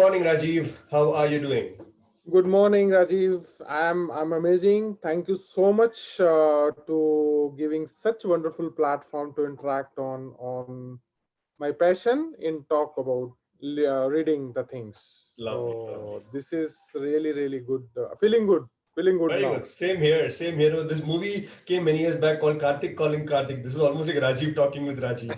morning, Rajiv. How are you doing? Good morning, Rajiv. I'm amazing. Thank you so much to giving such wonderful platform to interact on my passion in talk about reading the things. Lovely, lovely. So this is really good. Feeling good Very now. good. Same here. Same here. This movie came many years back called Karthik Calling Karthik. This is almost like Rajiv talking with Rajiv.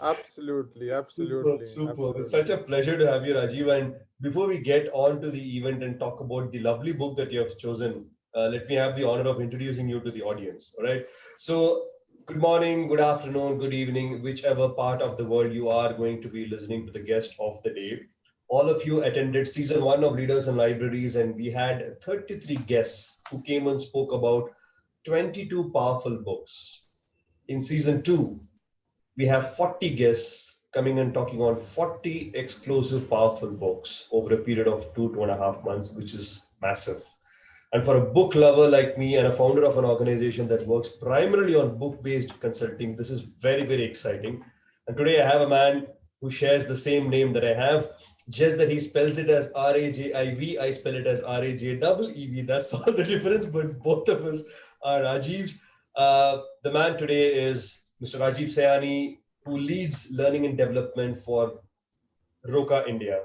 Absolutely, Superb, absolutely, superb. It's such absolutely. a pleasure to have you, Rajiv. And before we get on to the event and talk about the lovely book that you have chosen, let me have the honor of introducing you to the audience. All right. So, good morning, good afternoon, good evening, whichever part of the world you are going to be listening to the guest of the day. All of you attended season one of Leaders and Libraries, and we had 33 guests who came and spoke about 22 powerful books. In season two, we have 40 guests coming and talking on 40 exclusive, powerful books over a period of 2.5 months, which is massive. And for a book lover like me and a founder of an organization that works primarily on book based consulting, this is very, very exciting. And today I have a man who shares the same name that I have, just that he spells it as Rajiv. I spell it as Rajeev. That's all the difference, but both of us are Rajivs. The man today is Mr. Rajiv Sayani, who leads learning and development for Roka India.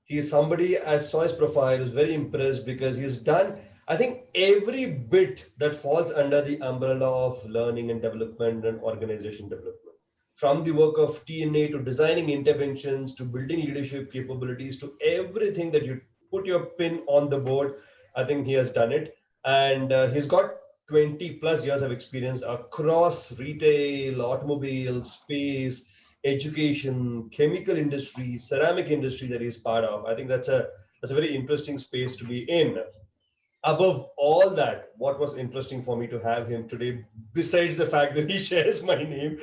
He is somebody, I saw his profile, was very impressed because he's done, I think, every bit that falls under the umbrella of learning and development and organization development. From the work of TNA to designing interventions to building leadership capabilities to everything that you put your pin on the board, I think he has done it. And he's got 20 plus years of experience across retail, automobile, space, education, chemical industry, ceramic industry that he's part of. I think that's a very interesting space to be in. Above all that, what was interesting for me to have him today, besides the fact that he shares my name,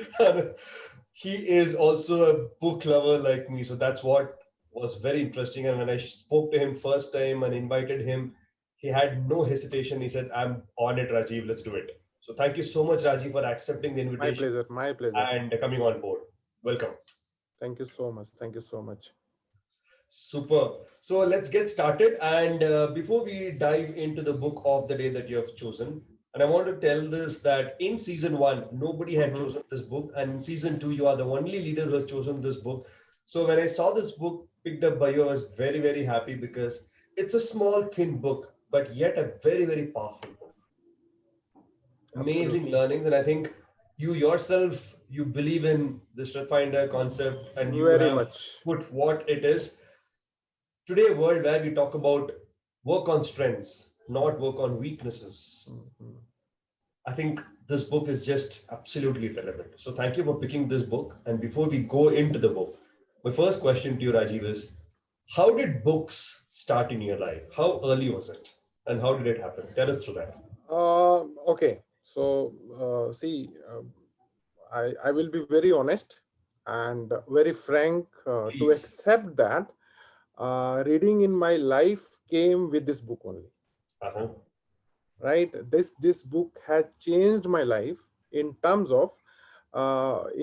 he is also a book lover like me. So that's what was very interesting. And when I spoke to him first time and invited him, he had no hesitation. He said, "I'm on it, Rajiv. Let's do it." So thank you so much, Rajiv, for accepting the My invitation pleasure, my pleasure. and coming on board. Welcome. Thank you so much. Thank you so much. Super. So let's get started. And before we dive into the book of the day that you have chosen, and I want to tell this that in season one, nobody had Mm-hmm. chosen this book. And in season two, you are the only leader who has chosen this book. So when I saw this book picked up by you, I was very, very happy because it's a small, thin book, but yet a very, very powerful book. Amazing Absolutely. learnings. And I think you yourself, you believe in the Strength Finder concept and you Very have much. put what it is today a world where we talk about work on strengths, not work on weaknesses. Mhm. I think this book is just absolutely relevant. So thank you for picking this book. And before we go into the book, my first question to you, Rajiv, is how did books start in your life? How early was it? And how did it happen? Tell us through that. Okay. So, see, I will be very honest and very frank to Please. accept that reading in my life came with this book only. Uh-huh. Right? This book has changed my life in terms of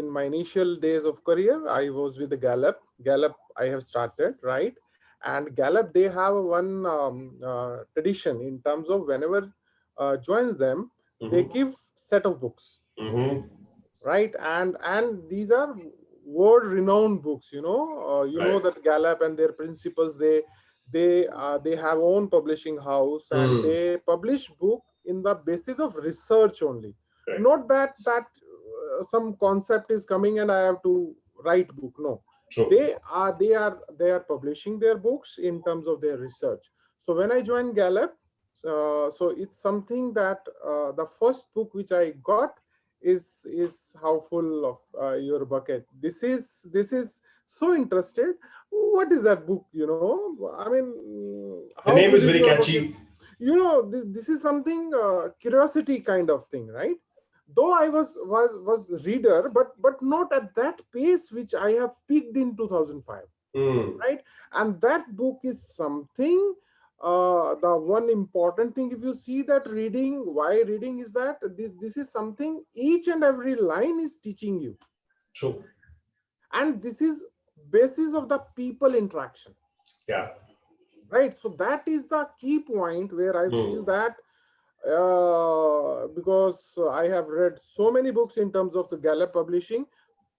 in my initial days of career. I was with the Gallup. I have started, right, and Gallup, they have one tradition in terms of whenever joins them, they Mm-hmm. give set of books, Mm-hmm. right, and these are world renowned books. You know Right. that Gallup and their principles, they have own publishing house, and Mm. they publish book in the basis of research only, Right. not that some concept is coming and I have to write book. No, True. they are publishing their books in terms of their research. So when I joined Gallup, so it's something that the first book which I got is How Full of Your Bucket. This is so interested. What is that book? I mean, The how name full is is very your bucket? catchy. This is something curiosity kind of thing, right? Though I was reader, but not at that pace which I have peaked in 2005, Mm. right? And that book is something, the one important thing, if you see that reading, why reading is that this is something each and every line is teaching you. True. And this is basis of the people interaction. Yeah. Right, so that is the key point where I feel Hmm. that because I have read so many books in terms of the Gallup publishing,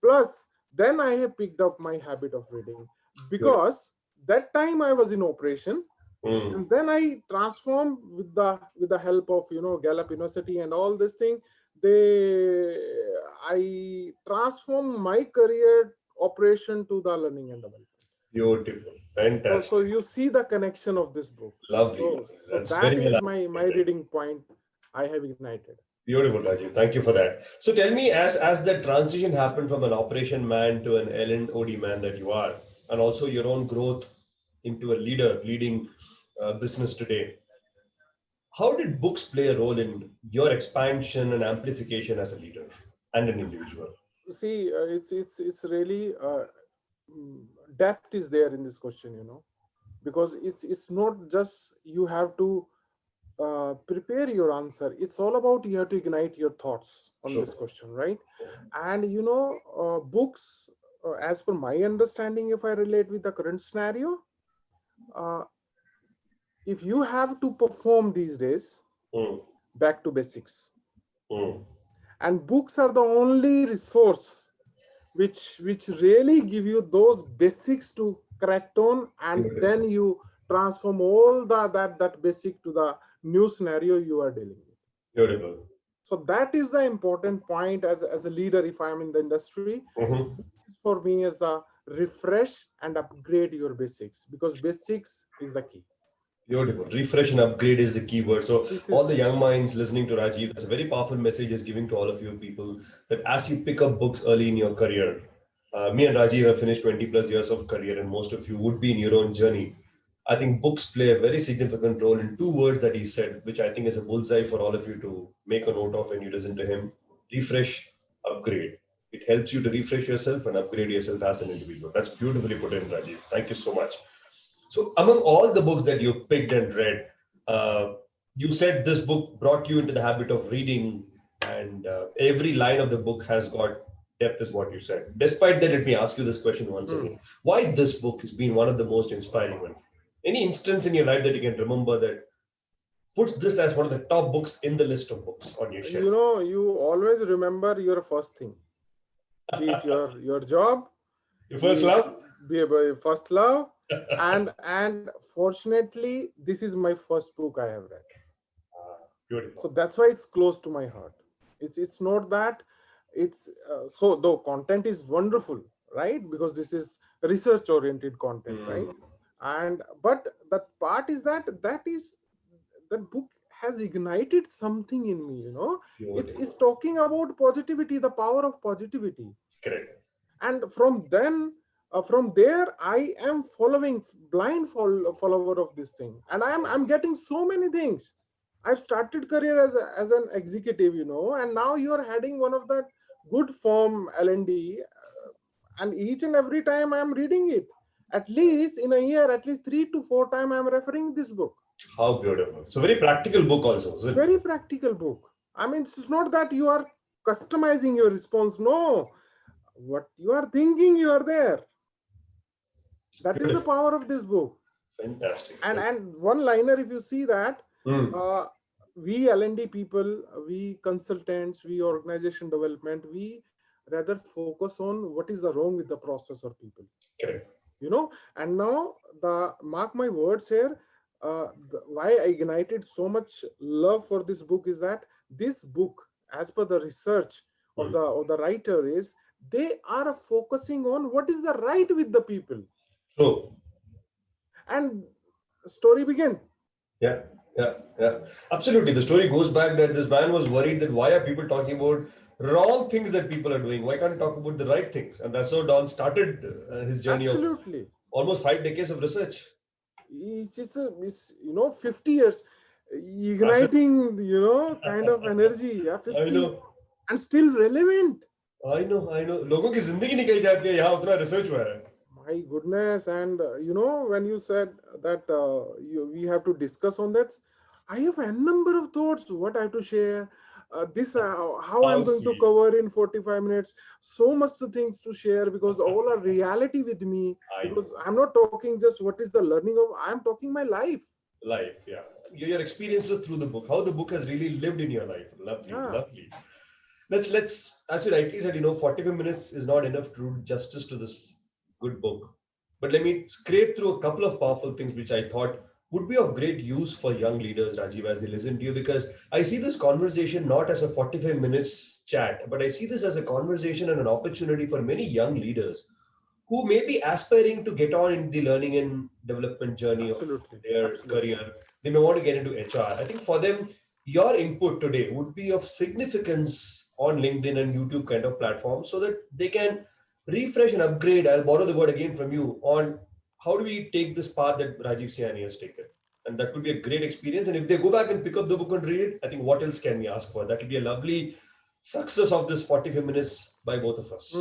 plus then I have picked up my habit of reading, Beautiful. because that time I was in operation, Hmm. and then I transformed with the help of Gallup University and all this thing. They I transformed my career operation to the learning and development. Beautiful. So Fantastic. you see the connection of this book. Lovely. So That's that very well is my articulated. reading point I have ignited. Beautiful, Rajiv. Thank you for that. So tell me, as the transition happened from an operation man to an L&OD man that you are, and also your own growth into a leader leading business today, how did books play a role in your expansion and amplification as a leader and an individual? See, it's really mm, depth is there in this question, because it's not just you have to prepare your answer. It's all about you have to ignite your thoughts on True. this question, right? And books, as per my understanding, if I relate with the current scenario, uh, if you have to perform these days, Mm, back to basics, mm. and books are the only resource which really give you those basics to crack on, and then Beautiful. you transform all that basic to the new scenario you are dealing with. Beautiful. So that is the important point as a leader. If I am in the industry, Mhm. for me is the refresh and upgrade your basics, because basics is the key. Beautiful. Refresh and upgrade is the key word. So, This all the young is minds listening to Rajiv, that's a very powerful message is giving to all of you people that as you pick up books early in your career, me and Rajiv have finished 20 plus years of career, and most of you would be in your own journey. I think books play a very significant role in two words that he said, which I think is a bullseye for all of you to make a note of when you listen to him: refresh, upgrade. It helps you to refresh yourself and upgrade yourself as an individual. That's beautifully put in, Rajiv. Thank you so much. So, among all the books that you picked and read, you said this book brought you into the habit of reading, and every line of the book has got depth, is what you said. Despite that, let me ask you this question once hmm. again: why this book has been one of the most inspiring ones? Any instance in your life that you can remember that puts this as one of the top books in the list of books on your shelf? You always remember your first thing, be it your job, Your be first it love? be it your first love, and fortunately this is my first book I have read. So Beautiful. that's why it's close to my heart. It's not that it's so though content is wonderful, right? Because this is research oriented content, right? Mm, And but the part is that is that book has ignited something in me, it's beautiful. talking about positivity, the power of positivity. Correct. And from there I am following blind follower of this thing, and I'm getting so many things. I've started career as an executive, and now you're heading one of that good firm L&D, and each and every time I'm reading it, at least in a year, at least 3 to 4 times I'm referring this book. How beautiful. So, very practical book, also, isn't it? Very practical book. I mean, it's not that you are customizing your response. No, what you are thinking, you are there. That is the Beautiful. power of this book. Fantastic. And one liner, if you see that, Mm, uh, we L&D people, we consultants, we organization development, we rather focus on what is the wrong with the process or people. correct. And now the mark my words here, why I ignited so much love for this book is that this book, as per the research of Mm. the writer, is they are focusing on what is the right with the people. True. And story begin. Yeah, yeah, yeah. Absolutely. The story goes back that this man was worried that why are people talking about wrong things that people are doing? Why can't you talk about the right things? And that's how Don started his journey of Absolutely. almost 5 decades of research. It's 50 years Massive. igniting, kind of energy. Yeah, I 50 know, and still relevant. I know. लोगों की जिंदगी निकल जाती है यहाँ उतना research हुआ है. My goodness. And when you said that we have to discuss on that, I have a number of thoughts what I have to share. how How I'm going to sweet. cover in 45 minutes. So much the things to share because all are reality with me. I Because know. I'm not talking just what is the learning of. I'm talking my life. Life, yeah. Your experiences through the book, how the book has really lived in your life. Lovely, Yeah. lovely. Let's as you rightly said, 45 minutes is not enough to do justice to this good book. But let me scrape through a couple of powerful things which I thought would be of great use for young leaders, Rajiv, as they listen to you, because I see this conversation not as a 45 minutes chat, but I see this as a conversation and an opportunity for many young leaders who may be aspiring to get on in the learning and development journey of Absolutely. their Absolutely. career. They may want to get into HR. I think for them, your input today would be of significance on LinkedIn and YouTube kind of platforms so that they can refresh and upgrade. I'll borrow the word again from you on how do we take this path that Rajiv Siani has taken. And that could be a great experience. And if they go back and pick up the book and read it, I think what else can we ask for? That will be a lovely success of this 45 minutes by both of us.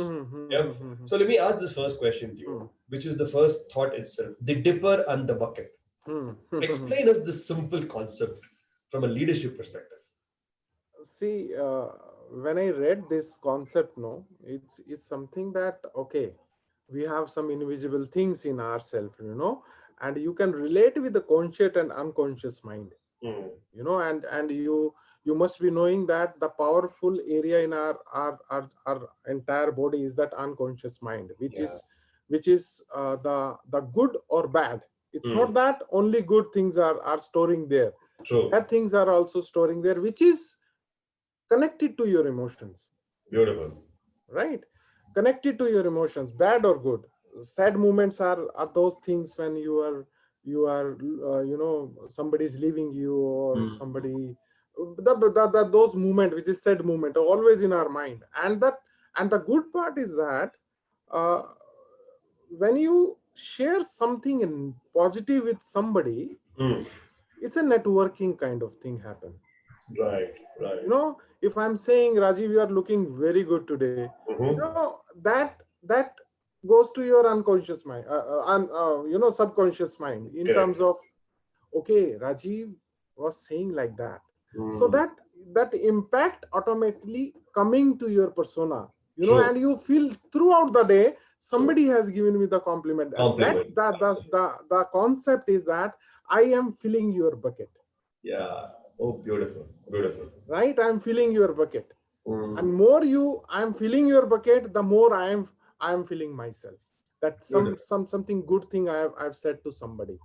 Yeah. So let me ask this first question to you, which is the first thought itself, the dipper and the bucket. Explain us this simple concept from a leadership perspective. See, when I read this concept, no, it's something that okay, we have some invisible things in ourselves, and you can relate with the conscious and unconscious mind, Mm. and you must be knowing that the powerful area in our entire body is that unconscious mind, which Yeah. is the good or bad. It's not Mm. that only good things are storing there. True. Bad things are also storing there, which is connected to your emotions, Beautiful. right? Connected to your emotions, bad or good. Sad moments are those things when you are somebody is leaving you, or Mm. somebody, those moment which is sad moment are always in our mind. And the good part is that uh, when you share something in positive with somebody, Mm. it's a networking kind of thing happen. Right. Right. If I'm saying, Rajiv, you are looking very good today, Mm-hmm. that goes to your unconscious mind, subconscious mind, in terms Correct. of, okay, Rajiv was saying like that. So Mm. that impact automatically coming to your persona, True. and you feel throughout the day True. somebody has given me the compliment. That Compliment. the concept is that I am filling your bucket, Yeah. Oh, beautiful. Beautiful. right? I'm filling your bucket. And Mm. more I'm filling your bucket, the more I am feeling myself, that Beautiful. something good thing I've said to somebody,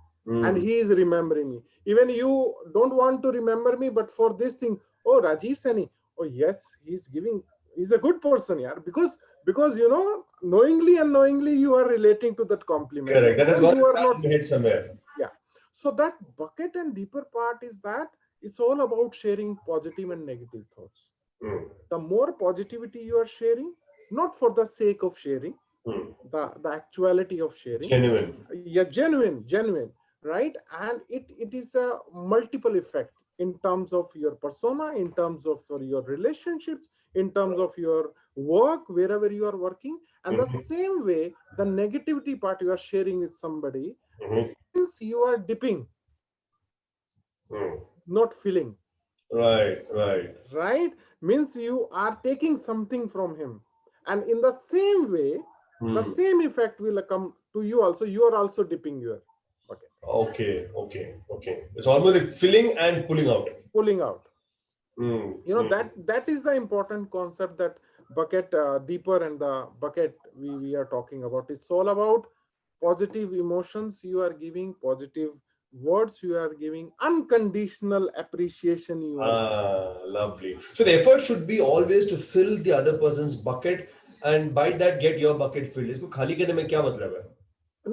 and Mm. he is remembering me. Even you don't want to remember me, but for this thing, oh, Rajiv Sani, oh yes, he's a good person, yeah, because knowingly, unknowingly, you are relating to that compliment, Correct. even That has though gone you and are sat not. in your head somewhere. Yeah. So that bucket and deeper part is that it's all about sharing positive and negative thoughts. Mm. The more positivity you are sharing, not for the sake of sharing, Mm. the actuality of sharing, Genuine. yeah, genuine, right? And it is a multiple effect in terms of your persona, in terms of your relationships, in terms of your work, wherever you are working. And the Mm-hmm. same way, the negativity part you are sharing with somebody, Mm-hmm. means you are dipping, Mm. not filling, Right. Right. right? Means you are taking something from him. And in the same way, the Mm. same effect will come to you also. You are also dipping your bucket, Okay. Okay. Okay. It's almost like filling and pulling out. pulling out. Mm. That Mm. that is the important concept, that bucket, deeper, and the bucket we are talking about. It's all about positive emotions you are giving, positive words you are giving, unconditional appreciation you are giving. Ah, lovely. So the effort should be always to fill the other person's bucket and by that get your bucket filled. इसको खाली करने में क्या मतलब है?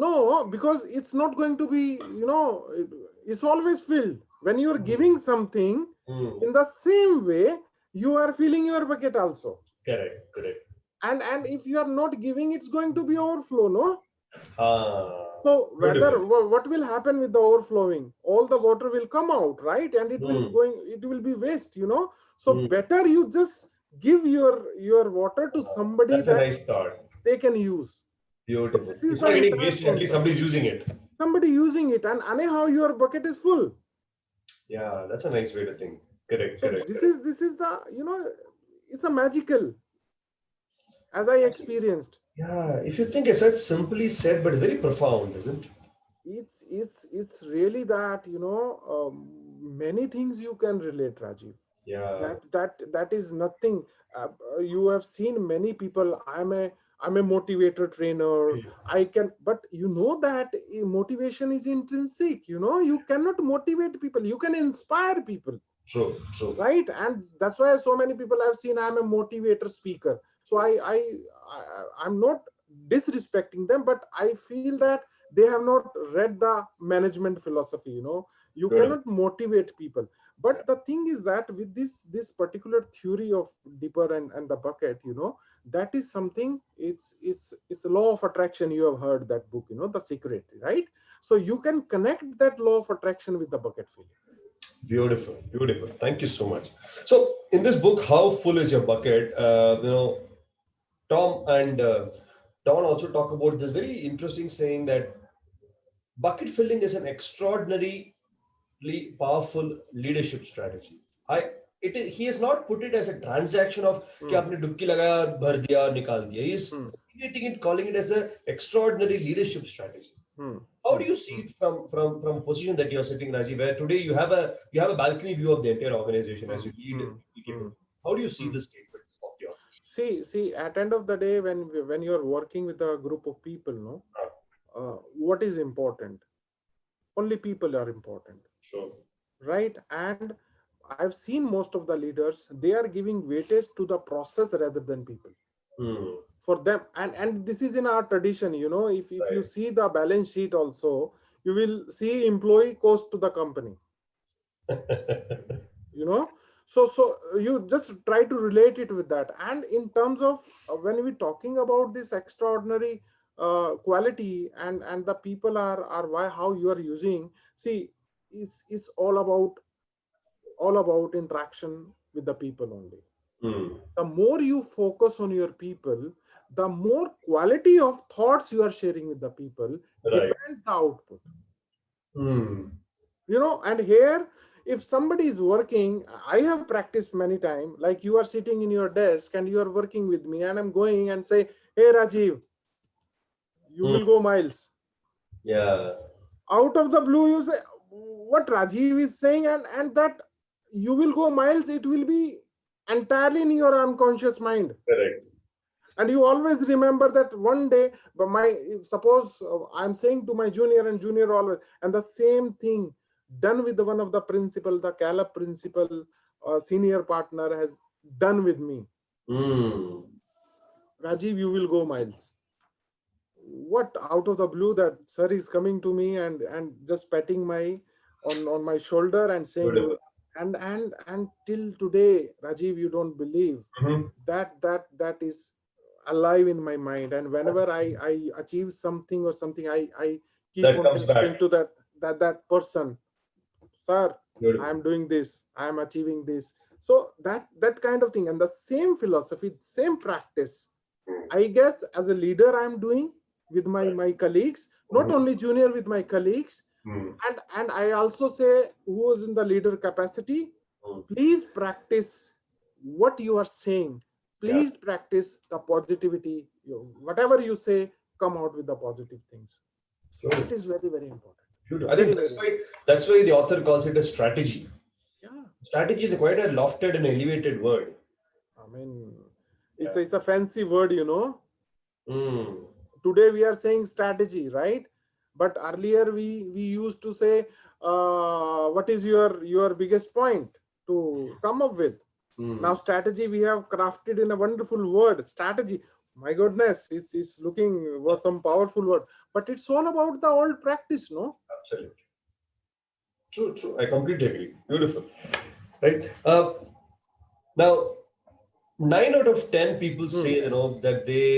No, because it's not going to be, it's always filled. When you're Hmm. giving something, Hmm. in the same way, you are filling your bucket also. Correct, correct. And if you are not giving, it's going to be overflow, no? Ah, So beautiful. what will happen with the overflowing? All the water will come out, right? And Hmm. it will be waste. So Hmm. better you just give your water to somebody That's a that nice thought. they can use. So Beautiful. this is It's the not getting entire wasted, at least concept. somebody's using it. Somebody using it, and anyhow your bucket is full. Yeah, that's a nice way to think. Correct, So correct, this is the, it's a magical, as I correct. experienced. Yeah, if you think it's such simply said, but very profound, isn't it? It's really that, many things you can relate, Rajiv. Yeah. That is nothing. You have seen many people. I'm a motivator trainer. I can, but that motivation is intrinsic. You cannot motivate people. You can inspire people, True, true. right? And that's why so many people I've seen, I'm a motivator speaker. So I'm not disrespecting them, but I feel that they have not read the management philosophy. You Beautiful. cannot motivate people. But the thing is that with this particular theory of dipper and the bucket, that is something. It's a law of attraction. You have heard that book, The Secret, right? So you can connect that law of attraction with the bucket feeling. Beautiful, beautiful. Thank you so much. So, in this book, How Full is Your Bucket? Tom and Don also talk about this very interesting saying that bucket filling is an extraordinarily powerful leadership strategy. He has not put it as a transaction of कि Hmm. आपने डुबकी लगाया और भर दिया और निकाल दिया. He is Hmm. creating it, calling it as an extraordinary leadership strategy. Hmm. How Hmm. do you see it from a position that you're sitting, Rajiv, where today you have a balcony view of the entire organization as Hmm. you lead Hmm. PK? Hmm. How do you see Hmm. this statement of yours? See, at end of the day, when you're working with a group of people, no, what is important? Only people are important, Sure. right? And I've seen most of the leaders, they are giving weightage to the process rather than people. Hmm. For them, and this is in our tradition. If you Right. see the balance sheet also, you will see employee cost to the company. you know so you just try to relate it with that. And in terms of, when we talking about this extraordinary quality, and the people are why, how you are using, see, it's all about interaction with the people only. Hmm. The more you focus on your people, the more quality of thoughts you are sharing with the people, Right. depends the output. Hmm. And here, if somebody is working, I have practiced many times, like you are sitting in your desk and you are working with me, and I'm going and say, hey Rajiv, you Hmm. will go miles. Yeah. Out of the blue, you say what Rajiv is saying, and that you will go miles, it will be entirely in your unconscious mind. Correct. And you always remember that one day, but suppose I'm saying to my junior, and junior always, and the same thing done with one of the principal, the Caleb principal, senior partner has done with me. Hmm. Rajiv, you will go miles. What, out of the blue, that sir is coming to me and just patting my on my shoulder and saying you, Beautiful. and till today, Rajiv, you don't believe Hmm. that is alive in my mind. And whenever I achieve something or something, I keep That on comes back. texting to that person, sir, I Beautiful. am doing this, I am achieving this. So that kind of thing, and the same philosophy, same practice, I guess, as a leader, I am doing with my colleagues, not Mhm. only junior, with my colleagues. Hmm. And I also say, who is in the leader capacity, Hmm. please practice what you are saying. Yeah. Please practice the positivity. Whatever you say, come out with the positive things. So it Beautiful. is very, very important. Beautiful. I think Very, that's very important. why that's why the author calls it a strategy. Yeah. Strategy is quite a lofted and elevated word. I mean, Yeah. it's a fancy word. Hmm. Today we are saying strategy, right? But earlier we used to say, what is your biggest point to come up with. Now Hmm. strategy we have crafted in a wonderful word, strategy. My goodness, it's looking was some powerful word, but it's all about the old practice, no? Absolutely. True, true. I completely agree. Beautiful. Right. Now, 9 out of 10 people Hmm. say, that they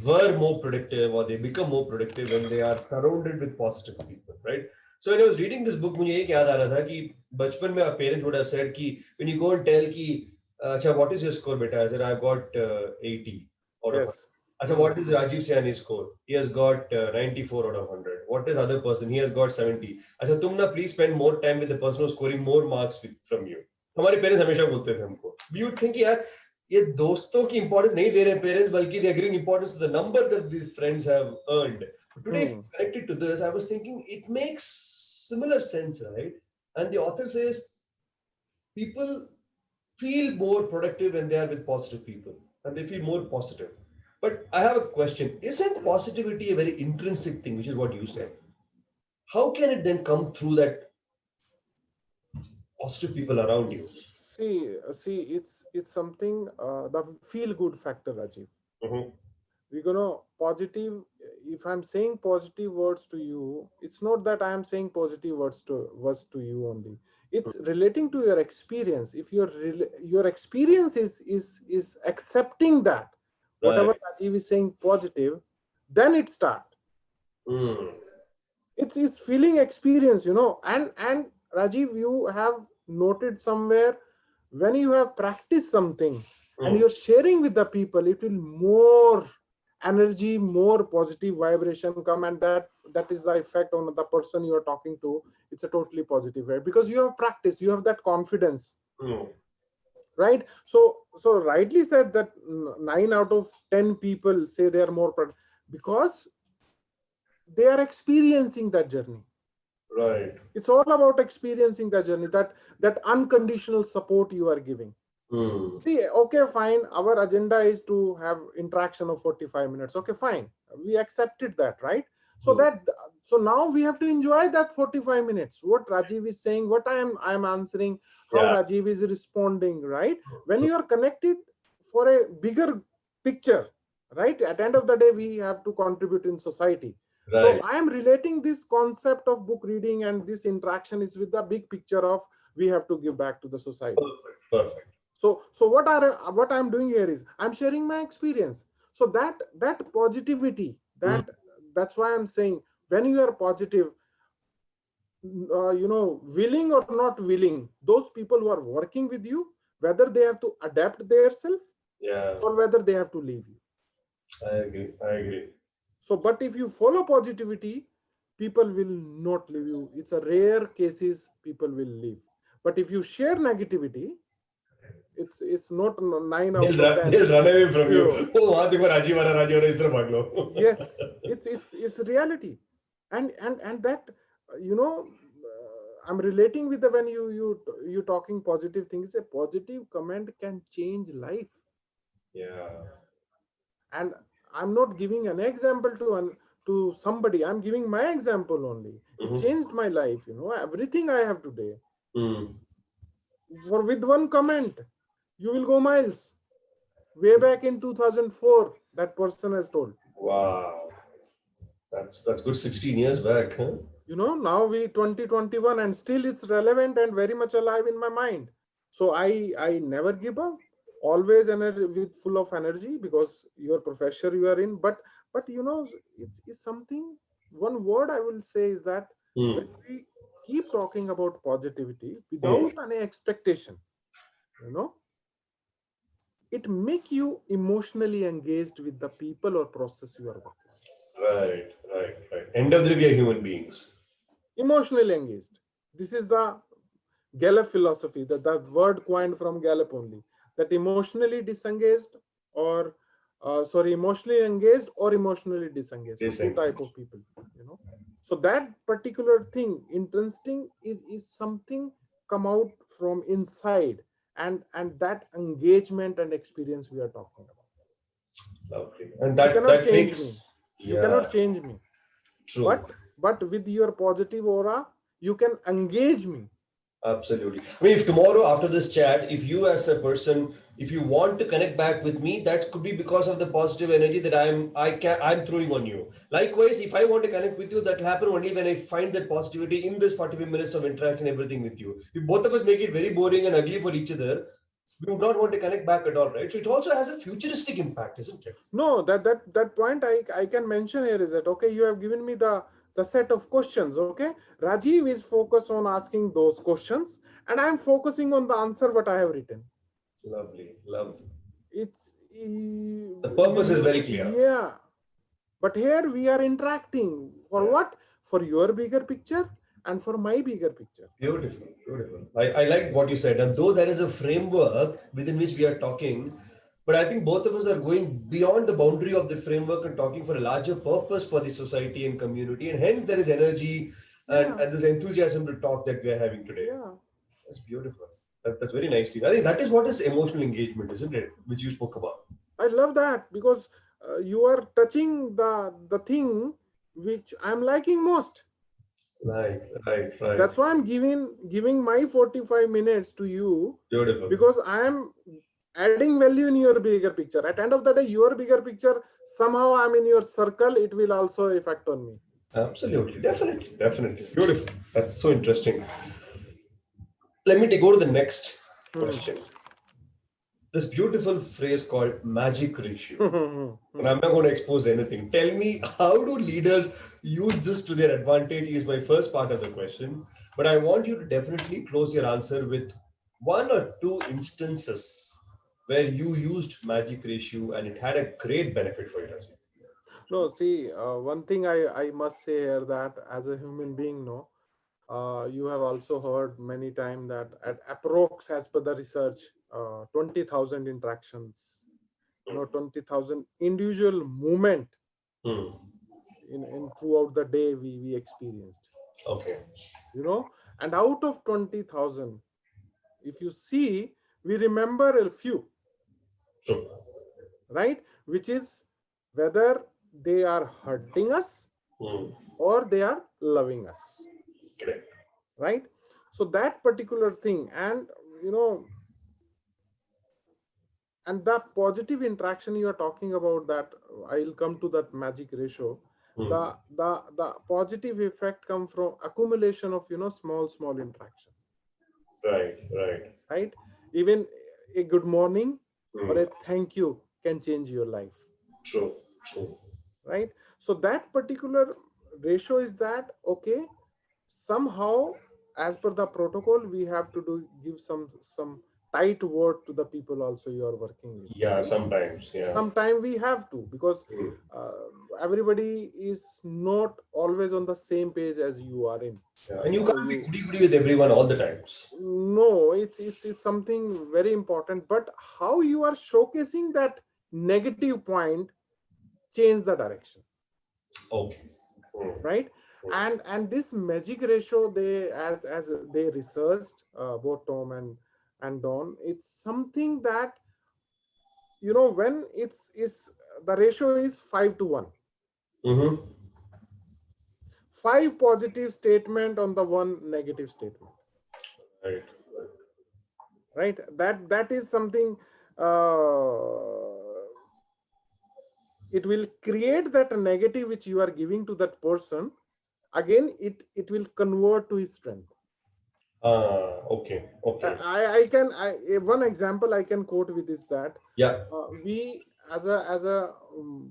were more productive or they become more productive when they are surrounded with positive people, right? So when I was reading this book, मुझे एक याद आ रहा था कि बचपन में our parents would have said कि when you go and tell कि अच्छा what is your score बेटा? I said I've got 80 out of 100. Yes. अच्छा Hmm. what is Rajiv Siani's score? He has got 94 out of 100. What is other person? He has got 70. अच्छा तुम ना please spend more time with the person who's scoring more marks from you. हमारे parents हमेशा बोलते थे हमको, we would think यार ये दोस्तों की इंपॉर्टेंस नहीं दे रहे पेरेंट्स, बल्कि they are giving importance to the number that these friends have earned. Today, if Hmm. connected to this, I was thinking it makes similar sense, right? And the author says people feel more productive when they are with positive people, and they feel more positive. But I have a question: isn't positivity a very intrinsic thing, which is what you said? How can it then come through that positive people around you? It's something the feel good factor, Rajiv. Mhm. We're gonna positive. If I'm saying positive words to you, it's not that I am saying positive words to you only. It's relating to your experience. If your experience is accepting that whatever Right. Rajiv is saying positive, then it start. Mm. It's feeling experience, and Rajiv, you have noted somewhere, when you have practiced something and Mm. you're sharing with the people, it will more energy, more positive vibration come, and that is the effect on the person you are talking to. It's a totally positive way because you have practiced, you have that confidence, Mm. right? So rightly said that 9 out of 10 people say they are more because they are experiencing that journey. Right. It's all about experiencing the journey, that unconditional support you are giving. Mm. See, okay, fine, our agenda is to have interaction of 45 minutes. Okay, fine, we accepted that, right? so Mm. that so now we have to enjoy that 45 minutes, what Rajiv is saying, what I am answering, how Yeah. Rajiv is responding, right? When True. you are connected for a bigger picture, right, at the end of the day we have to contribute in society. So Right. I am relating this concept of book reading and this interaction is with the big picture of we have to give back to the society. Perfect. Perfect. So what I'm doing here is I'm sharing my experience. So that positivity, Mm. that's why I'm saying, when you are positive, willing or not willing, those people who are working with you, whether they have to adapt themselves Yeah. or whether they have to leave you. I agree. I agree. So, but if you follow positivity, people will not leave you. It's a rare cases people will leave. But if you share negativity, it's not 9 out of 10. They'll run away from you. You Oh, वहां देखो राजीव आ रहा, राजीव आ रहा, इस तरफ भाग लो. Yes, it's reality, and that I'm relating with the, when you talking positive things. A positive comment can change life, Yeah. and I'm not giving an example to somebody. I'm giving my example only. It Mm-hmm. changed my life. Everything I have today. Mm. For with one comment, you will go miles. Way back in 2004, that person has told. Wow. That's good 16 years back, huh? Now we 2021 and still it's relevant and very much alive in my mind. So I never give up, always energy, with full of energy, because your professor you are in. But it's something, one word I will say is that when Mm. we keep talking about positivity Mm. without any expectation, you know it make you emotionally engaged with the people or process you are working. Right, right, right. End of the day, we are human beings. Emotionally engaged. This is the Gallup philosophy, the word coined from Gallup only, that emotionally disengaged or emotionally engaged or emotionally disengaged. So two type Disengaged. of people. So that particular thing, interesting, is something come out from inside, and that engagement and experience we are talking about. Lovely. And You that cannot that change me. makes, You yeah, cannot change me. true. But with your positive aura, you can engage me. Absolutely. I mean, if tomorrow after this chat, if you as a person, if you want to connect back with me, that could be because of the positive energy that I'm throwing on you. Likewise, if I want to connect with you, that will happen only when I find that positivity in this 45 minutes of interaction, everything with you. If both of us make it very boring and ugly for each other, we would not want to connect back at all, right? So it also has a futuristic impact, isn't it? No, that point I can mention here is that, okay, you have given me the set of questions. Okay, Rajiv is focused on asking those questions, and I'm focusing on the answer what I have written. Lovely, lovely. It's The purpose is very clear. yeah, but here we are interacting for what? For your bigger picture, and for my bigger picture. Beautiful, beautiful. I like what you said. And though there is a framework within which we are talking, but I think both of us are going beyond the boundary of the framework and talking for a larger purpose for the society and community. And hence there is energy Yeah, and this enthusiasm to talk that we are having today. yeah. That's beautiful. That's very nice. I think that is what is emotional engagement, isn't it? Which you spoke about. I love that because you are touching the thing which I'm liking most. Right, right, right. That's why I'm giving my 45 minutes to you, Beautiful. because I am adding value in your bigger picture. At end of the day, your bigger picture, somehow I'm in your circle, it will also affect on me. Absolutely. Definitely. Definitely. Beautiful. That's so interesting. Let me go to the next Hmm. question. This beautiful phrase called magic ratio. And Hmm. I'm not going to expose anything. Tell me, how do leaders use this to their advantage? Is my first part of the question. But I want you to definitely close your answer with one or two instances where you used magic ratio and it had a great benefit for you. Rajiv. No, see, one thing I must say here, that as a human being, no, you have also heard many times that at approx, as per the research, 20,000 interactions, 20,000 individual movement Hmm. in throughout the day we experienced, Okay. and out of 20,000, if you see, we remember a few, True. right? Which is whether they are hurting us Hmm. or they are loving us, Correct. right? So that particular thing, and you know and the positive interaction you are talking about, that I'll come to that magic ratio. Hmm. The positive effect come from accumulation of small interaction, Right. Right. right? Even a good morning or Hmm. a thank you can change your life, True. True. right? So that particular ratio is that, okay, somehow, as per the protocol, we have to do give some tight word to the people also you are working with, Yeah. right? Sometimes. Yeah. Sometime we have to, because Hmm. uh, everybody is not always on the same page as you are in. Yeah. And you So can't be you goody goody with everyone all the times. no, it's something very important, but how you are showcasing that negative point change the direction, Okay. Hmm. right? And this magic ratio, they as they researched, both Tom and Don, it's something that, when it's the ratio is 5 to 1. Mm-hmm. 5 positive statement on the 1 negative statement, Right. right? That is something, uh, it will create that negative which you are giving to that person. Again, it will convert to his strength. Ah, okay. Okay. I can, one example I can quote with is that, Yeah. we as a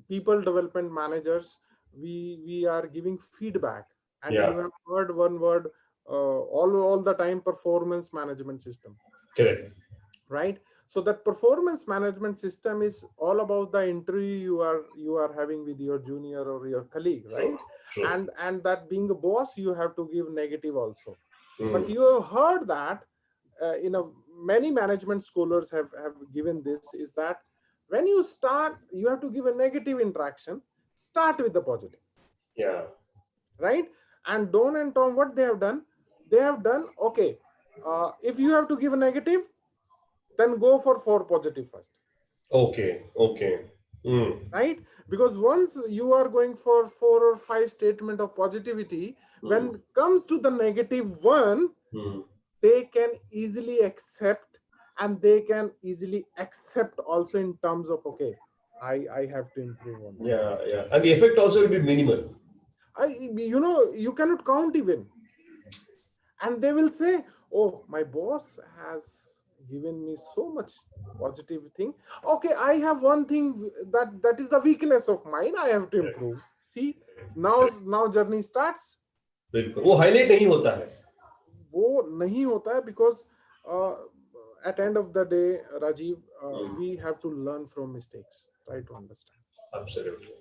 people development managers, we are giving feedback, and you Yeah. have heard one word, all the time, performance management system, Correct. right? So that performance management system is all about the interview you are having with your junior or your colleague, True. right? True. And that being a boss, you have to give negative also. But Mm. you have heard that, many management scholars have given this, is that when you start, you have to give a negative interaction, start with the positive, Yeah. right? And Don and Tom, what they have done, okay, if you have to give a negative, then go for 4 positive first, Okay. Okay. Mm. right? Because once you are going for 4 or 5 statement of positivity, Mm. when comes to the negative one, Mm. they can easily accept, and they can easily accept also in terms of, okay, I have to improve on this. Yeah. Yeah. And the effect also will be minimal. You cannot count even, and they will say, oh, my boss has given me so much positive thing. Okay, I have one thing, that is the weakness of mine, I have to Correct. improve. See, now journey starts. बिल्कुल वो highlight नहीं होता है. वो नहीं होता है, because at end of the day, Rajiv, Mm. we have to learn from mistakes, try to understand. Absolutely.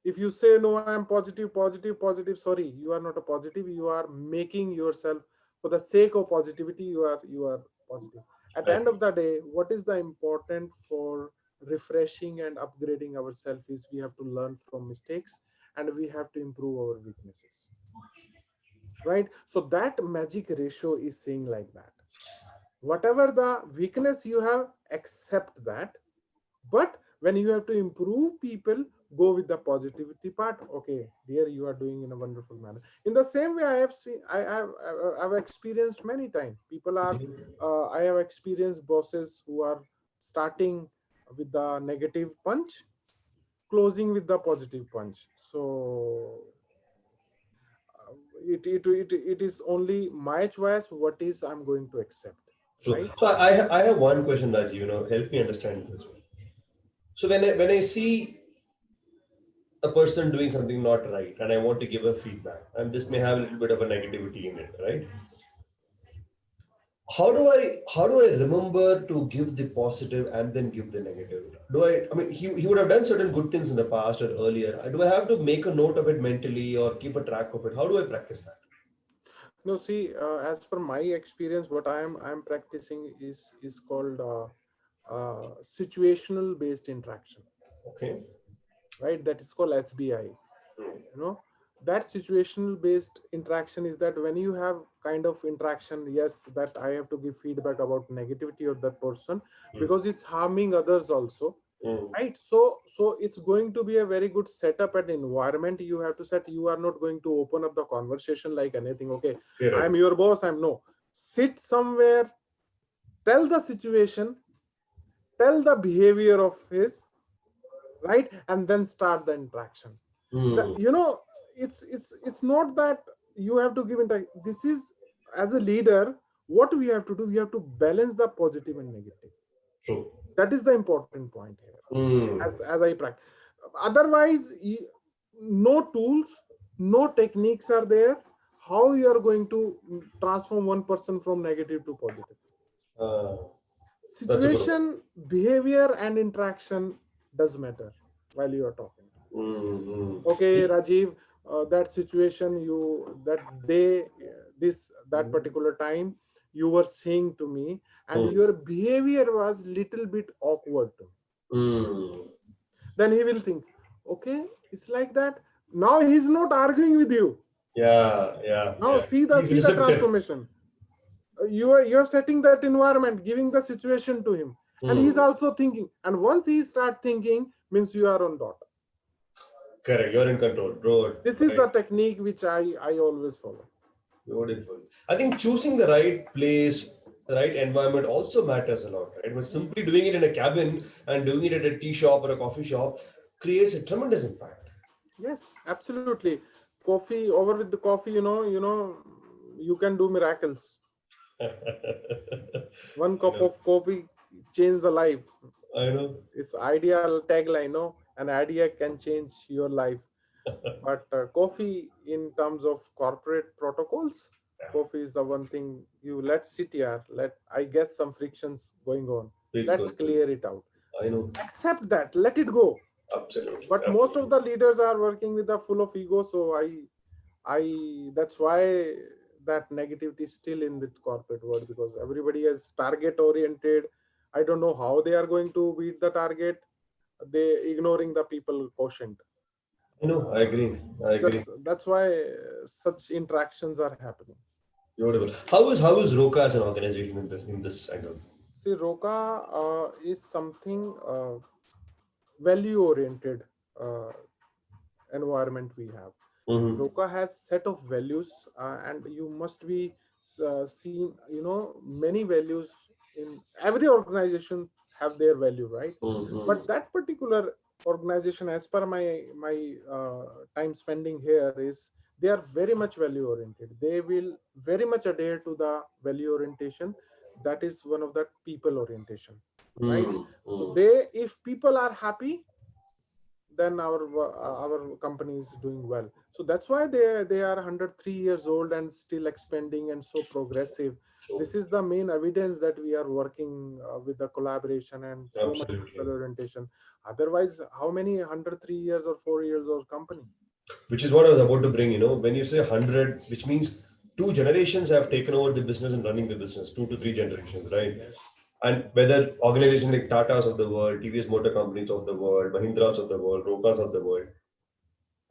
If you say no, I'm positive, positive, positive, sorry, you are not a positive. You are making yourself, for the sake of positivity, you are positive. At the I end of the day, what is the important for refreshing and upgrading ourselves is we have to learn from mistakes and we have to improve our weaknesses, right? So that magic ratio is saying like that. Whatever the weakness you have, accept that. But when you have to improve people, go with the positivity part. Okay, dear, you are doing in a wonderful manner. In the same way, I have seen, I've experienced many times. People are, I have experienced bosses who are starting with the negative punch, closing with the positive punch. So it is only my choice. What is I'm going to accept, True. right? So I have one question that help me understand this. So when I see a person doing something not right and I want to give a feedback, and this may have a little bit of a negativity in it, right? How do I remember to give the positive and then give the negative? I mean he would have done certain good things in the past or earlier. Do I have to make a note of it mentally or keep a track of it? How do I practice that? No, see, as per my experience, what I'm practicing is called situational based interaction, Okay. right? That is called SBI. You know, that situational based interaction is that when you have kind of interaction, yes, that I have to give feedback about negativity of that person because it's harming others also, Mm. right? So it's going to be a very good setup and environment you have to set. You are not going to open up the conversation like anything. Okay, I'm Correct. your boss. I'm no. Sit somewhere, tell the situation, tell the behavior of his, right, and then start the interaction. The, Mm. you know, it's not that you have to give this is, as a leader, what we have to do, we have to balance the positive and negative. True. That is the important point here, Mm. as I practice. Otherwise, no tools, no techniques are there. How you are going to transform one person from negative to positive? Uh, that's a good one. Situation, behavior, and interaction does matter while you are talking. Mm. Okay, Mm. Rajiv, that situation, you that day, this that particular time, you were saying to me, and Mm. your behavior was little bit awkward to me. Mm. Then he will think, okay, it's like that. Now he's not arguing with you. Yeah, yeah, Now yeah. He's see the receptive. transformation. You are setting that environment, giving the situation to him, and he's Mm. also thinking. And once he start thinking, means you are on dot. Correct. You're in control, bro. This is Right. the technique which I always follow. Beautiful. I think choosing the right place, the right environment also matters a lot, right? But Yes. simply doing it in a cabin and doing it at a tea shop or a coffee shop creates a tremendous impact. Yes, absolutely. Coffee, over with the coffee, you can do miracles. One I cup know. of coffee change the life. I know. It's ideal tagline, no? An idea can change your life. But coffee, in terms of corporate protocols, coffee is the one thing. You let's sit here. Let I guess some frictions going on. Big Let's good. clear it out. I know. Accept that. Let it go. Absolutely. But most of Absolutely. the leaders are working with the full of ego. So I that's why that negativity is still in the corporate world, because everybody is target oriented. I don't know how they are going to beat the target. They ignoring the people quotient. I know. I agree. I agree. That's why such interactions are happening. Beautiful. How is Roka as an organization in this angle? See, Roka is something value oriented uh, environment we have. Mm-hmm. Roka has set of values, and you must be seen. Many values in every organization have their value, right? Mm-hmm. But that particular organization, as per my time spending here, is they are very much value oriented. They will very much adhere to the value orientation. That is one of the people orientation, right? So Mm-hmm. they, if people are happy, then our company is doing well. So that's why they are 103 years old and still expanding and so progressive. So This is the main evidence that we are working with the collaboration and so much absolutely. people orientation. Otherwise, how many 103 years or 4 years old company? Which is what I was about to bring. When you say 100, which means two generations have taken over the business and running the business, two to three Yes, generations, right? yes. And whether organizations like Tata's of the world, TVS Motor Companies of the world, Mahindra's of the world, Rokas of the world,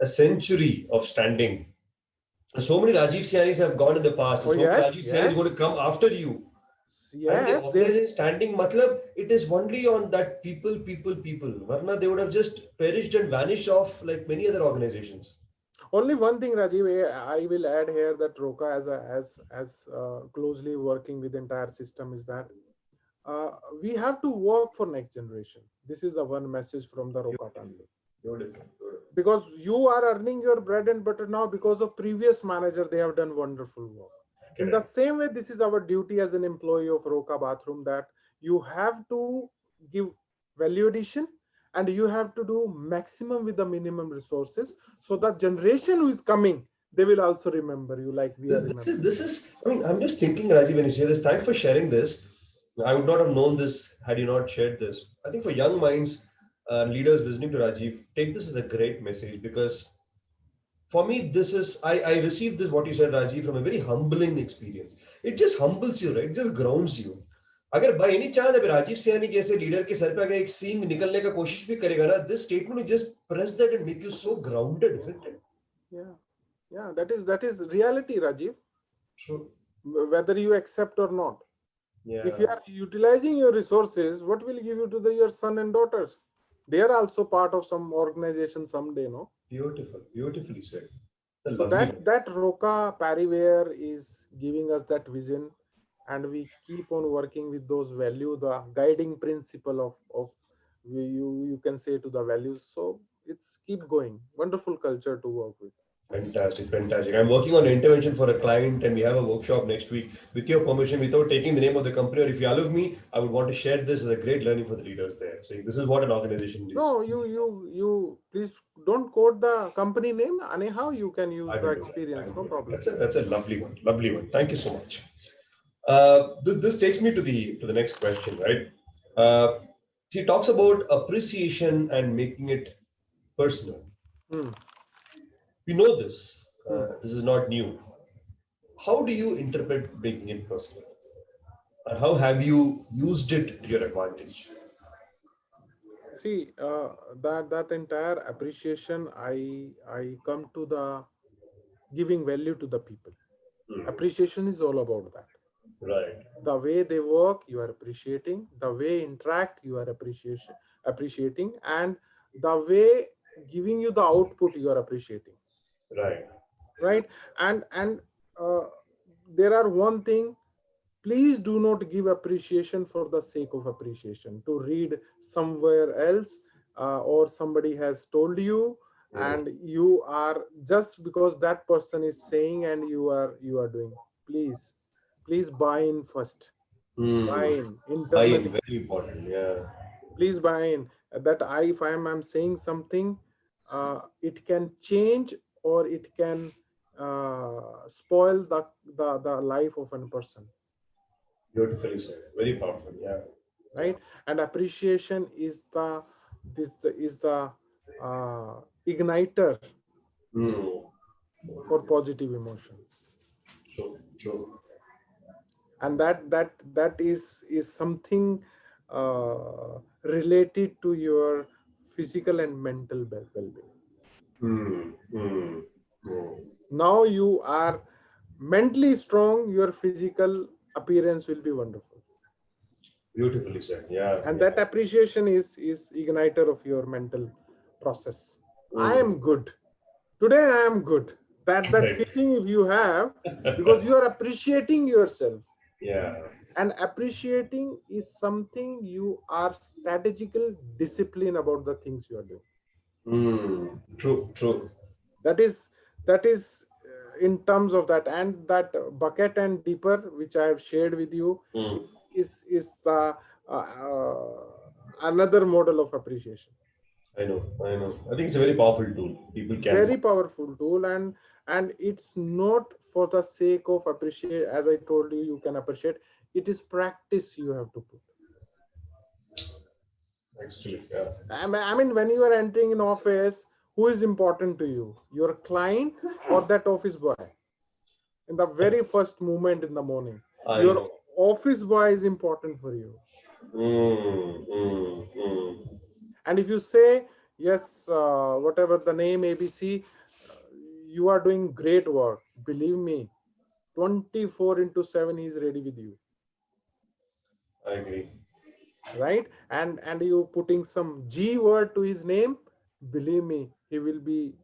a century of standing. So many Rajiv Sianis have gone in the past, Oh and so many yes, Rajiv Sianis is going to yes, come after you. And the yes. They organization standing, matlab, it is only on that people, people, people. Varna, they would have just perished and vanished off like many other organizations. only one thing, Rajiv. I will add here that Roka as closely working with the entire system is that uh, we have to work for next generation. This is the one message from the Roka Beautiful, family. beautiful, beautiful. Because you are earning your bread and butter now because of previous manager, they have done wonderful work. In the Correct. same way, this is our duty as an employee of Roka Bathroom, that you have to give value addition and you have to do maximum with the minimum resources, so that generation who is coming, they will also remember you like we are remembering This you. is, I mean, I'm just thinking, Rajiv, when you say this, thanks for sharing this. I would not have known this had you not shared this. I think for young minds, leaders listening to Rajiv, take this as a great message because for me, this is, I received this, what you said, Rajiv, from a very humbling experience. It just humbles you, right? It just grounds you. अगर by any chance अगर राजीव सियानी जैसे leader के sir पे अगर एक सींग निकलने का कोशिश भी करेगा ना, this statement will just press that and make you so grounded, isn't it? Yeah, yeah, that is reality, Rajiv, True. whether you accept or not. If you Yeah. are utilizing your resources, what will give you to your son and daughters? They are also part of some organization someday, no? Beautiful. Beautifully said. A So lovely one. that Roka Parivare is giving us that vision, and we keep on working with those value, the guiding principle of you can say to the values. So it's keep going. Wonderful culture to work with. Fantastic, fantastic. I'm working on an intervention for a client and we have a workshop next week. With your permission, without taking the name of the company, or if you allow me, I would want to share this as a great learning for the leaders there. So this is what an organization is. No, you please don't quote the company name. Anyhow, you can use I the will do that. I experience, will no do that. problem. That's a lovely one. Lovely one. Thank you so much. This takes me to the next question, right? Uh, he talks about appreciation and making it personal. Hmm. We know this. Hmm. This is not new. How do you interpret making it personal? And how have you used it to your advantage? See, that entire appreciation, I come to the giving value to the people. Hmm. Appreciation is all about that. Right. The way they work, you are appreciating. The way interact, you are appreciating, and the way giving you the output, you are appreciating. Right. Right? And uh, there are one thing. Please do not give appreciation for the sake of appreciation, to read somewhere else, or somebody has told you, Hmm. and you are just because that person is saying and you are doing. Please buy in first. Buy Hmm. in Buy-in, internally. very important. Yeah. Please buy in that if I'm saying something, it can change or it can spoil the life of a person, Beautifully said. Very powerful. Yeah. right? And appreciation is the igniter Hmm. for positive emotions, True. True. and that is something related to your physical and mental well-being. Hmm. Hmm. Hmm. Now you are mentally strong, your physical appearance will be wonderful, Beautifully said. Yeah. and that Yeah. appreciation is igniter of your mental process. I Hmm. am good today, I am good. That Right. feeling if you have, because you are appreciating yourself, Yeah. and appreciating is something you are strategical discipline about the things you are doing. Hmm. True. True. That is in terms of that, and that bucket and deeper which I have shared with you Hmm. is another model of appreciation. I know, I know. I think it's a very powerful tool. People can. Very powerful tool, and it's not for the sake of appreciate. As I told you, you can appreciate. It is practice you have to put. Actually, yeah. I mean, when you are entering an office, who is important to you? Your client or that office boy? In the very first moment in the morning, I your know. office boy is important for you. Mm. And if you say, yes, whatever the name ABC, you are doing great work. Believe me, 24 into 7 he is ready with you, I agree. right? And you putting some G word to his name, believe me, he will be,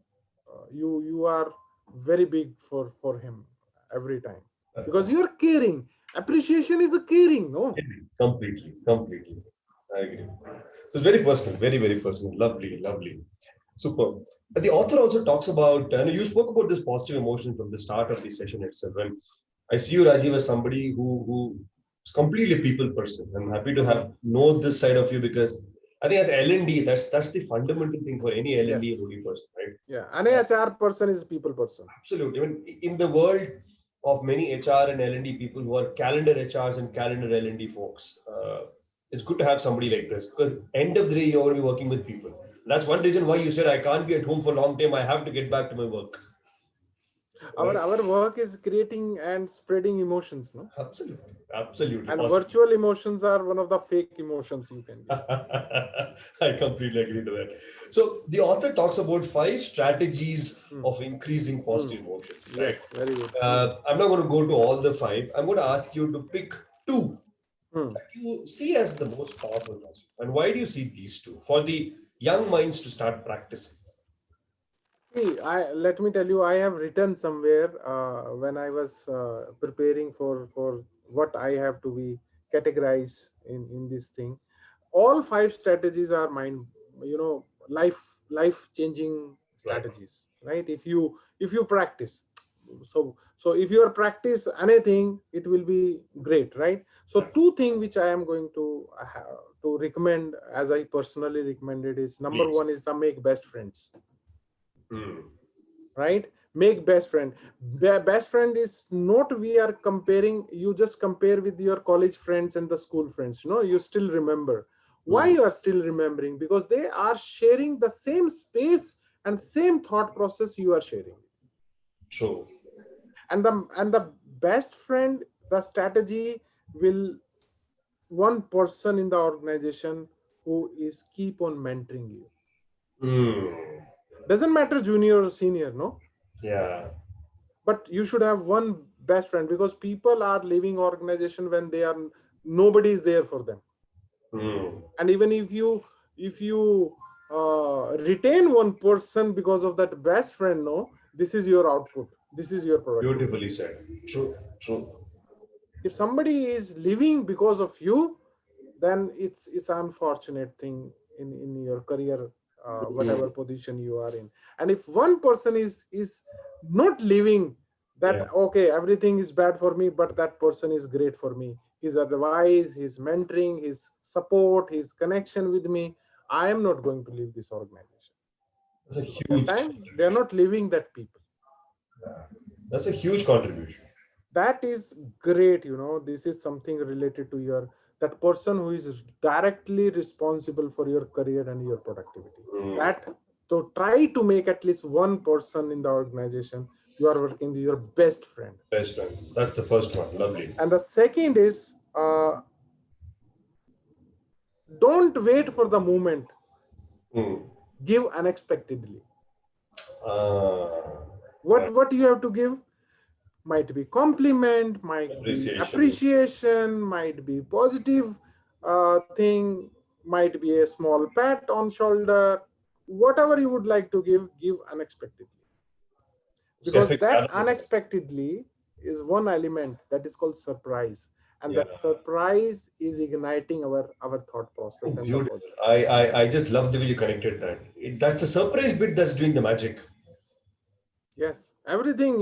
you are very big for him every time, because you're caring. Appreciation is a caring, no? Completely, completely. I agree. It's very personal, very, very personal. Lovely, lovely. Super. And the author also talks about, and you spoke about this positive emotion from the start of the session itself. And I see you, Rajiv, as somebody who is completely a people person. I'm happy to Hmm. have know this side of you because I think as L&D, that's the fundamental thing for any L&D Yes. and OD person, right? Yeah, an HR person is people person. Absolutely. I mean, in the world of many HR and L&D people who are calendar HRs and calendar L&D folks, it's good to have somebody like this because end of the day, you're going to be working with people. That's one reason why you said I can't be at home for a long time. I have to get back to my work. our Right? our work is creating and spreading emotions, no? Absolutely. Absolutely. And Positive. virtual emotions are one of the fake emotions you can give. I completely agree to that. So the author talks about 5 strategies Hmm. of increasing Hmm. positive emotions, right? Yes, very good. Hmm. I'm not going to go to all the 5. I'm going to ask you to pick two Hmm. that you see as the most powerful ones. And why do you see these two for the young minds to start practicing? See, let me tell you, I have written somewhere when I was preparing for what I have to be categorized in this thing. All 5 strategies are mind, life changing Right. strategies, right? If you practice, so if you are practice anything, it will be great, right? So two thing which I am going to recommend, as I personally recommended, is number Please. one is the make best friends, Hmm. right? Make best friend. Best friend is not, we are comparing, you just compare with your college friends and the school friends, you still remember. Why Hmm. you are still remembering? Because they are sharing the same space and same thought process you are sharing. True. And the best friend, the strategy will, one person in the organization who is keep on mentoring you. Hmm. Doesn't matter junior or senior, no? Yeah. But you should have one best friend, because people are leaving organization when they are, nobody is there for them. Hmm. And even if you retain one person because of that best friend, no, this is your output, this is your productivity. Beautifully said. True. True. If somebody is leaving because of you, then it's an unfortunate thing in your career, Hmm. whatever position you are in. And if one person is not leaving, that Yeah. okay, everything is bad for me, but that person is great for me, his advice, his mentoring, his support, his connection with me, I am not going to leave this organization. That's a So that huge time they are contribution. not leaving that people. That's a huge contribution. That is great. This is something related to your, that person who is directly responsible for your career and your productivity. Hmm. That, so try to make at least one person in the organization you are working with, your best friend. Best friend. That's the first one. Lovely. And the second is, don't wait for the moment, Hmm. give unexpectedly. Ah, What you have to give, might be compliment, might be appreciation. appreciation, might be positive thing, might be a small pat on shoulder. Whatever you would like to give unexpectedly, because Stefan that Gallagher. unexpectedly is one element that is called surprise, and Yeah. that surprise is igniting our thought process Oh, and the beautiful. positive. I just love the way you connected that. That's a surprise bit that's doing the magic. Yes. Yes, everything,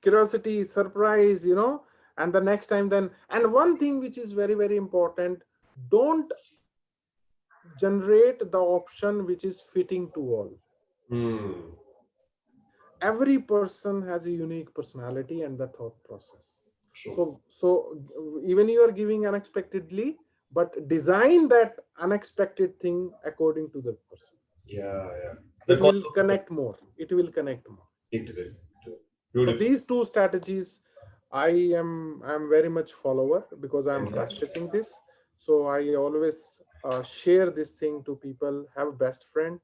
curiosity, surprise, and the next time then, and one thing which is very, very important, don't generate the option which is fitting to all. Hmm. Every person has a unique personality and the thought process. True. So even you are giving unexpectedly, but design that unexpected thing according to the person. Yeah, yeah. The It will concept of connect more. It will connect more. integrate. So Beautiful. these two strategies, I'm very much follower because I'm Fantastic. practicing this. So I always share this thing to people. Have best friend,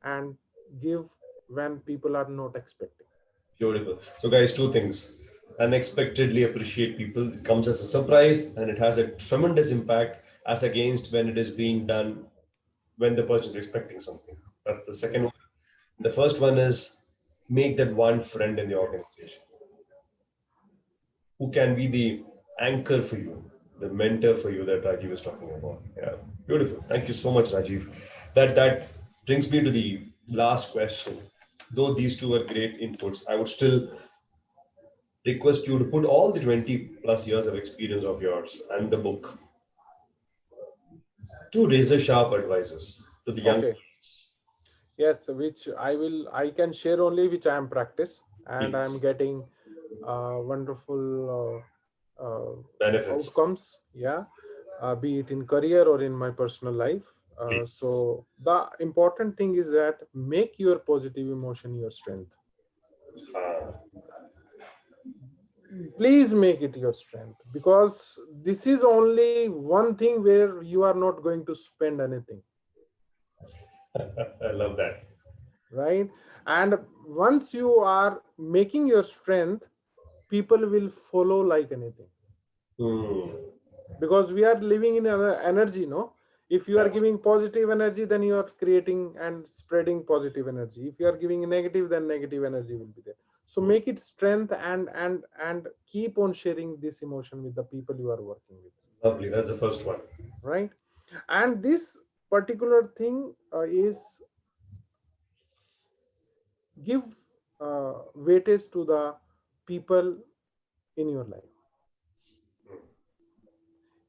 and give when people are not expecting. Beautiful. So, guys, two things. Unexpectedly appreciate people. It comes as a surprise and it has a tremendous impact as against when it is being done when the person is expecting something. That's the second Yeah. one. The first one is make that one friend in the Yes. organization who can be the anchor for you, the mentor for you that Rajiv was talking about. Yeah, beautiful. Thank you so much, Rajiv. That brings me to the last question. Though these two are great inputs, I would still request you to put all the 20 plus years of experience of yours and the book to razor sharp advices to the young Okay. Yes, which I can share only which I am practice, and I am please getting wonderful benefits. outcomes. Yeah, be it in career or in my personal life. So the important thing is that make your positive emotion your strength. Uh, Please make it your strength, because this is only one thing where you are not going to spend anything, I love that. right? And once you are making your strength, people will follow like anything, Hmm. because we are living in an energy, no? If you are giving positive energy, then you are creating and spreading positive energy. If you are giving negative, then negative energy will be there. So make it strength, and keep on sharing this emotion with the people you are working with, Lovely. That's the first one. right? And this particular thing is give weightage to the people in your life.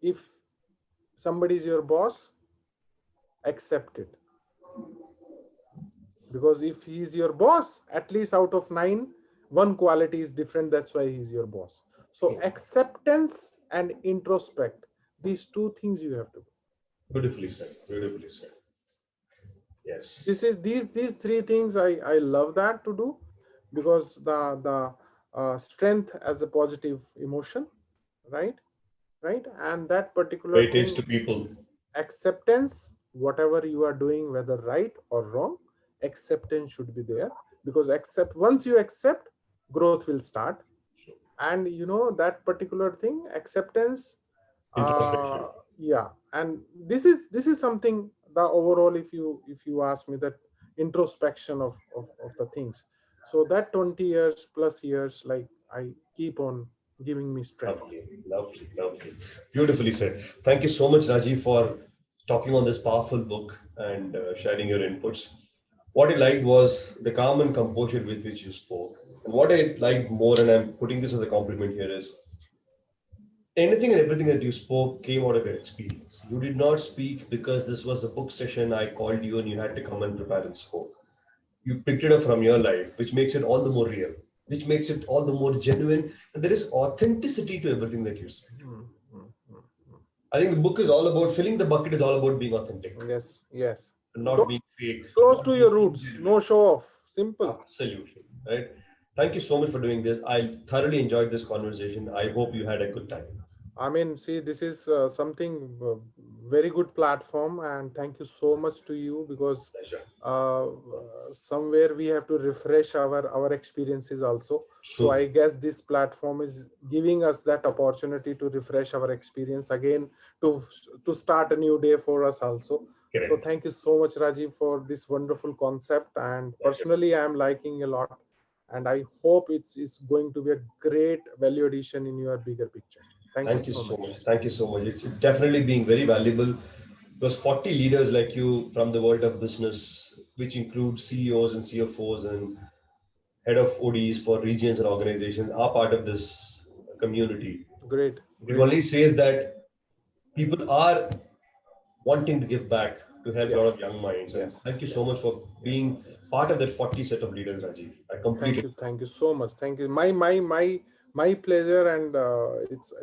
If somebody is your boss, accept it, because if he is your boss, at least out of 9, one quality is different, that's why he's your boss. So acceptance and introspect, these two things you have to do. Beautifully said. Beautifully said. This Yes. is these three things I love that to do, because the strength as a positive emotion, right? Right. And that particular Weightage thing, to people. acceptance, whatever you are doing, whether right or wrong, acceptance should be there, because accept once you accept, growth will start. And you know that particular thing, acceptance. uh Introspection. yeah, and this is something, the overall, if you ask me, that introspection of the things. So that 20 years plus years, like, I keep on giving me strength. Lovely, lovely, lovely. Beautifully said. Thank you so much, Rajiv, for talking on this powerful book and sharing your inputs. What I liked was the calm and composure with which you spoke. And what I liked more, and I'm putting this as a compliment here, is anything and everything that you spoke came out of your experience. You did not speak because this was a book session. I called you and you had to come and prepare and spoke. You picked it up from your life, which makes it all the more real, which makes it all the more genuine. And there is authenticity to everything that you said. Mm, mm, mm, mm. I think the book is all about filling the bucket, is all about being authentic, Yes, yes. not being fake, Close not to being your roots, ingenuine. no show off, simple. Absolutely. Right. Thank you so much for doing this. I thoroughly enjoyed this conversation. I hope you had a good time. I mean, see, this is something very good platform, and thank you so much to you, because Pleasure. somewhere we have to refresh our experiences also. So True. I guess this platform is giving us that opportunity to refresh our experience again, to start a new day for us also. So Correct. thank you so much, Rajiv, for this wonderful concept. And Pleasure. personally, I am liking a lot, and I hope it's going to be a great value addition in your bigger picture. Thank you Thank you so so much. much. Thank you so much. It's definitely being very valuable. Those 40 leaders like you from the world of business, which include CEOs and CFOs and head of ODs for regions and organizations, are part of this community. Great, It great. only says that people are wanting to give back to help a lot of young minds. And Yes. thank you so much for being part of that 40 set of leaders, Rajiv. I completely. Thank you so much. Thank you. My pleasure, and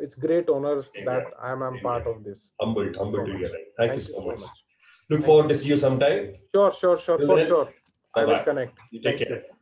it's great honor Same that here. I'm Same part here. of this. Humbled So to much. hear that. Thank you Thank you so so much. much. Look Thank forward you. to see you sometime. Sure, Till for then, sure. I will bye-bye. connect. You take Thank care. you.